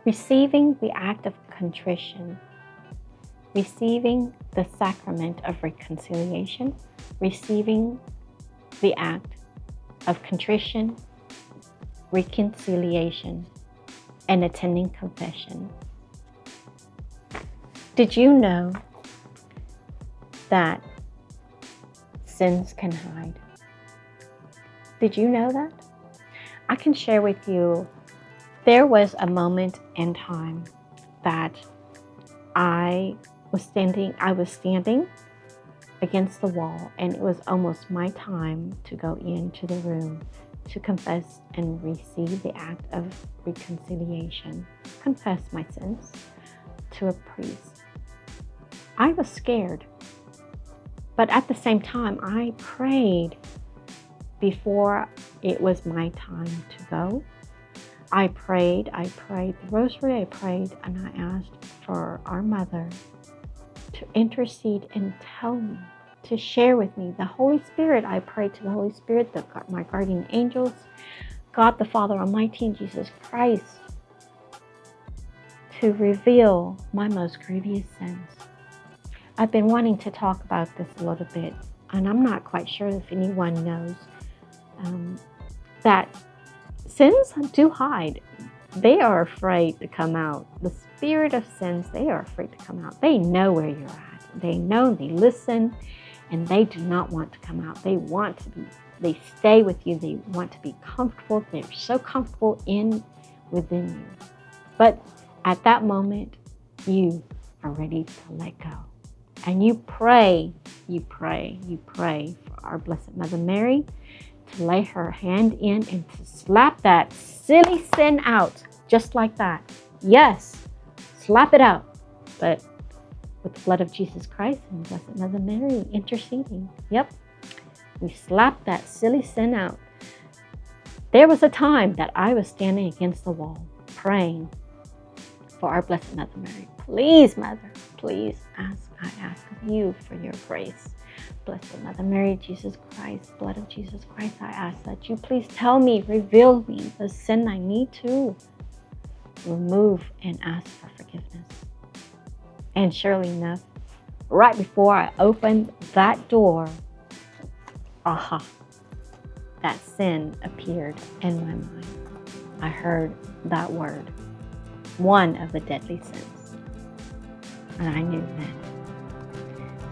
receiving the act of contrition, receiving the sacrament of reconciliation, receiving the act of contrition, reconciliation, and attending confession. Did you know that sins can hide? Did you know that? I can share with you, there was a moment in time that I was standing against the wall, and it was almost my time to go into the room to confess and receive the act of reconciliation, confess my sins to a priest. I was scared, but at the same time, I prayed before it was my time to go. I prayed the Rosary, I prayed, and I asked for our Mother to intercede and tell me, to share with me. The Holy Spirit, I prayed to the Holy Spirit, my guardian angels, God the Father Almighty, and Jesus Christ, to reveal my most grievous sins. I've been wanting to talk about this a little bit, and I'm not quite sure if anyone knows that sins do hide. They are afraid to come out. The spirit of sins, they are afraid to come out. They know where you're at. They know, they listen, and they do not want to come out. They stay with you. They want to be comfortable. They're so comfortable within you. But at that moment, you are ready to let go. And you pray for our Blessed Mother Mary to lay her hand in and to slap that silly sin out, just like that. Yes, slap it out. But with the blood of Jesus Christ and Blessed Mother Mary interceding. Yep, we slapped that silly sin out. There was a time that I was standing against the wall praying for our Blessed Mother Mary. Please, Mother, please I ask of you for your grace. Blessed Mother Mary, Jesus Christ, blood of Jesus Christ, I ask that you please tell me, reveal me the sin I need to remove and ask for forgiveness. And surely enough, right before I opened that door, that sin appeared in my mind. I heard that word, one of the deadly sins. And I knew then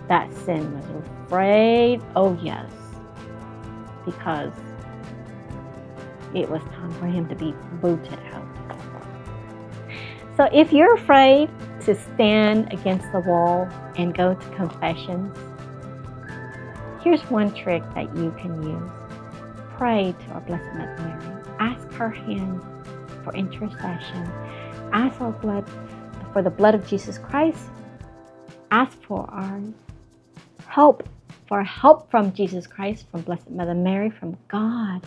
that sin was afraid, oh yes, because it was time for him to be booted out. So if you're afraid to stand against the wall and go to confessions, here's one trick that you can use. Pray to our Blessed Mother Mary. Ask her hand for intercession. Ask for the blood of Jesus Christ. Ask for our help from Jesus Christ, from Blessed Mother Mary, from God.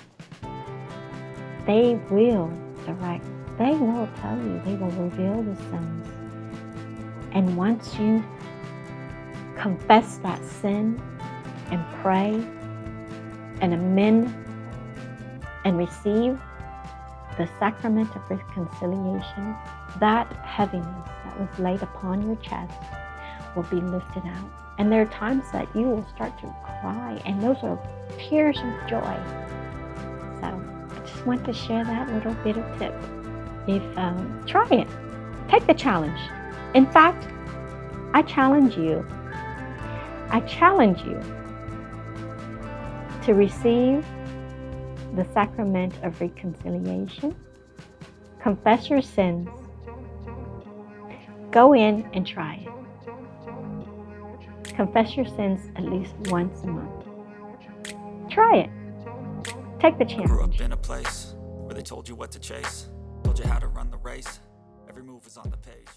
They will direct. They will tell you. They will reveal the sins. And once you confess that sin and pray and amend and receive the sacrament of reconciliation, that heaviness that was laid upon your chest will be lifted out. And there are times that you will start to cry, and those are tears of joy. So I just want to share that little bit of tip. Try it. Take the challenge. In fact, I challenge you to receive the sacrament of reconciliation, confess your sins, go in and try it. Confess your sins at least once a month. Try it. Take the challenge. Grew up in a place where they told you what to chase, told you how to run the race. Every move was on the page.